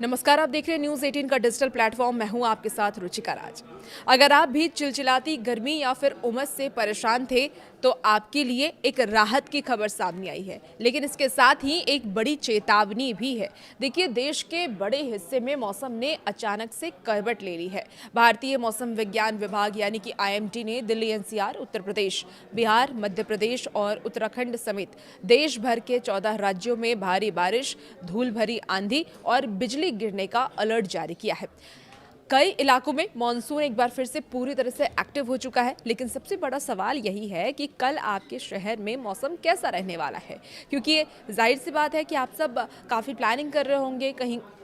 नमस्कार, आप देख रहे हैं न्यूज़ 18 का डिजिटल प्लेटफॉर्म। मैं हूं आपके साथ रुचिका राज। अगर आप भी चिलचिलाती गर्मी या फिर उमस से परेशान थे तो आपके लिए एक राहत की खबर सामने आई है, लेकिन इसके साथ ही एक बड़ी चेतावनी भी है। देखिए, देश के बड़े हिस्से में मौसम ने अचानक से करवट ले ली है। भारतीय मौसम विज्ञान विभाग यानी कि IMD ने दिल्ली NCR, उत्तर प्रदेश, बिहार, मध्य प्रदेश और उत्तराखंड समेत देश भर के 14 राज्यों में भारी बारिश, धूल भरी आंधी और बिजली गिरने का अलर्ट जारी किया है। कई इलाकों में मॉनसून एक बार फिर से पूरी तरह से एक्टिव हो चुका है, लेकिन सबसे बड़ा सवाल यही है कि कल आपके शहर में मौसम कैसा रहने वाला है, क्योंकि जाहिर सी बात है कि आप सब काफ़ी प्लानिंग कर रहे होंगे,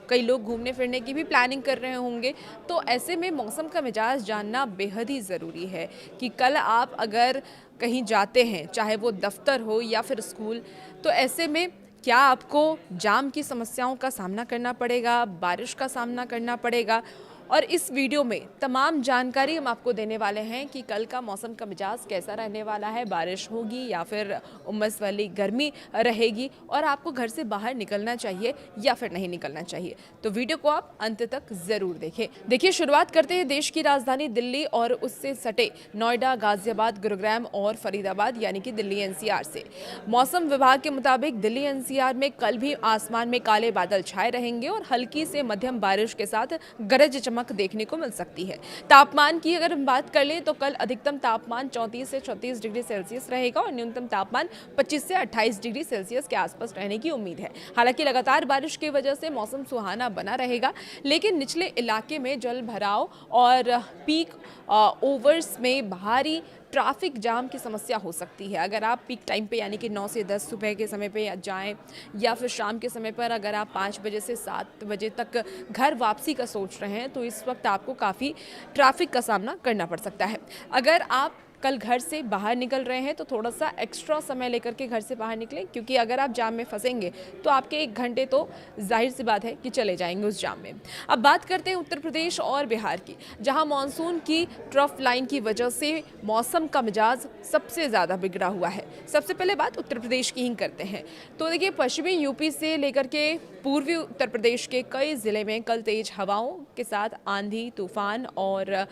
कई लोग घूमने फिरने की भी प्लानिंग कर रहे होंगे। तो ऐसे में मौसम का मिजाज जानना बेहद ही ज़रूरी है कि कल आप अगर कहीं जाते हैं, चाहे वो दफ्तर हो या फिर स्कूल, तो ऐसे में क्या आपको जाम की समस्याओं का सामना करना पड़ेगा, बारिश का सामना करना पड़ेगा। और इस वीडियो में तमाम जानकारी हम आपको देने वाले हैं कि कल का मौसम का मिजाज कैसा रहने वाला है, बारिश होगी या फिर उमस वाली गर्मी रहेगी, और आपको घर से बाहर निकलना चाहिए या फिर नहीं निकलना चाहिए। तो वीडियो को आप अंत तक जरूर देखें। देखिए, शुरुआत करते हैं देश की राजधानी दिल्ली और उससे सटे नोएडा, गाजियाबाद, गुरुग्राम और फरीदाबाद यानी कि दिल्ली NCR से। मौसम विभाग के मुताबिक दिल्ली NCR में कल भी आसमान में काले बादल छाए रहेंगे और हल्की से मध्यम बारिश के साथ गरज चमक देखने को मिल सकती है। तापमान की अगर हम बात कर लें तो कल अधिकतम तापमान 34 से 36 डिग्री सेल्सियस रहेगा और न्यूनतम तापमान 25 से 28 डिग्री सेल्सियस के आसपास रहने की उम्मीद है। हालांकि लगातार बारिश की वजह से मौसम सुहाना बना रहेगा, लेकिन निचले इलाके में जल भराव और पीक ओवर्स में भारी ट्रैफिक जाम की समस्या हो सकती है। अगर आप पीक टाइम पे यानी कि 9 से 10 सुबह के समय पे जाएं या फिर शाम के समय पर अगर आप 5 बजे से 7 बजे तक घर वापसी का सोच रहे हैं तो इस वक्त आपको काफ़ी ट्रैफिक का सामना करना पड़ सकता है। अगर आप कल घर से बाहर निकल रहे हैं तो थोड़ा सा एक्स्ट्रा समय लेकर के घर से बाहर निकलें, क्योंकि अगर आप जाम में फंसेंगे तो आपके 1 घंटे तो जाहिर सी बात है कि चले जाएंगे उस जाम में। अब बात करते हैं उत्तर प्रदेश और बिहार की, जहां मॉनसून की ट्रफ लाइन की वजह से मौसम का मिजाज सबसे ज़्यादा बिगड़ा हुआ है। सबसे पहले बात उत्तर प्रदेश की ही करते हैं। तो देखिए, पश्चिमी यूपी से लेकर के पूर्वी उत्तर प्रदेश के कई ज़िले में कल तेज हवाओं के साथ आंधी, तूफान और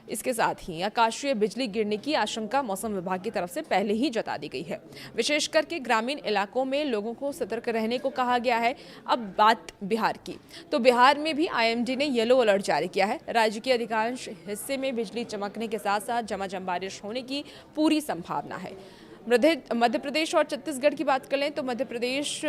इसके साथ ही आकाशीय बिजली गिरने की आशंका मौसम विभाग की तरफ से पहले ही जता दी गई है। विशेष करके ग्रामीण इलाकों में लोगों को सतर्क रहने को कहा गया है। अब बात बिहार की, तो बिहार में भी IMD ने येलो अलर्ट जारी किया है। राज्य के अधिकांश हिस्से में बिजली चमकने के साथ साथ झमाझम बारिश होने की पूरी संभावना है। मध्य प्रदेश और छत्तीसगढ़ की बात कर लें तो मध्य प्रदेश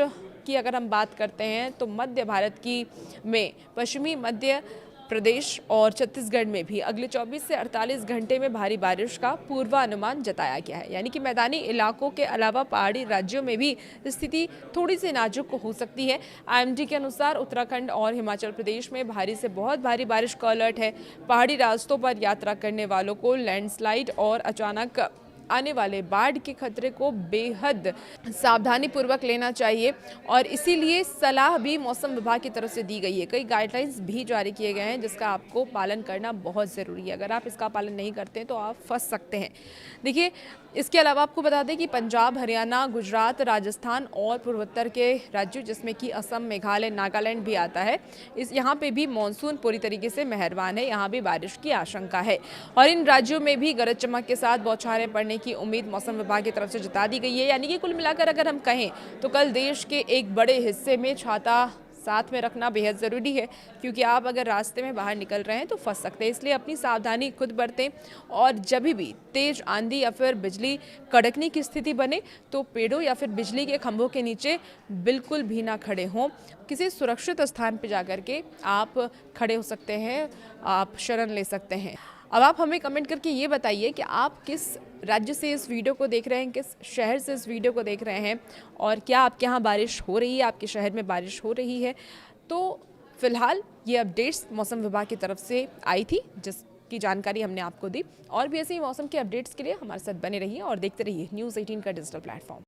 की अगर हम बात करते हैं तो मध्य भारत की में पश्चिमी मध्य प्रदेश और छत्तीसगढ़ में भी अगले 24 से 48 घंटे में भारी बारिश का पूर्वानुमान जताया गया है। यानी कि मैदानी इलाकों के अलावा पहाड़ी राज्यों में भी स्थिति थोड़ी सी नाजुक हो सकती है। IMD के अनुसार उत्तराखंड और हिमाचल प्रदेश में भारी से बहुत भारी बारिश का अलर्ट है। पहाड़ी रास्तों पर यात्रा करने वालों को लैंडस्लाइड और अचानक आने वाले बाढ़ के खतरे को बेहद सावधानी पूर्वक लेना चाहिए, और इसीलिए सलाह भी मौसम विभाग की तरफ से दी गई है। कई गाइडलाइंस भी जारी किए गए हैं जिसका आपको पालन करना बहुत ज़रूरी है। अगर आप इसका पालन नहीं करते तो आप फंस सकते हैं। देखिए, इसके अलावा आपको बता दें कि पंजाब, हरियाणा, गुजरात, राजस्थान और पूर्वोत्तर के राज्यों जिसमें कि असम, मेघालय, नागालैंड भी आता है, यहाँ पे भी मानसून पूरी तरीके से मेहरबान है। यहाँ भी बारिश की आशंका है और इन राज्यों में भी गरज चमक के साथ बौछारें पड़ने की उम्मीद मौसम विभाग की तरफ से जता दी गई है। यानी कि कुल मिलाकर अगर हम कहें तो कल देश के एक बड़े हिस्से में छाता साथ में रखना बेहद ज़रूरी है, क्योंकि आप अगर रास्ते में बाहर निकल रहे हैं तो फंस सकते हैं। इसलिए अपनी सावधानी खुद बरतें, और जब भी तेज आंधी या फिर बिजली कड़कने की स्थिति बने तो पेड़ों या फिर बिजली के खंभों के नीचे बिल्कुल भी ना खड़े हों। किसी सुरक्षित स्थान पर जाकर के आप खड़े हो सकते हैं, आप शरण ले सकते हैं। अब आप हमें कमेंट करके ये बताइए कि आप किस राज्य से इस वीडियो को देख रहे हैं, किस शहर से इस वीडियो को देख रहे हैं, और क्या आपके यहाँ बारिश हो रही है, आपके शहर में बारिश हो रही है। तो फिलहाल ये अपडेट्स मौसम विभाग की तरफ से आई थी, जिसकी जानकारी हमने आपको दी। और भी ऐसे ही मौसम के अपडेट्स के लिए हमारे साथ बने रहिए और देखते रहिए न्यूज़ 18 का डिजिटल प्लेटफॉर्म।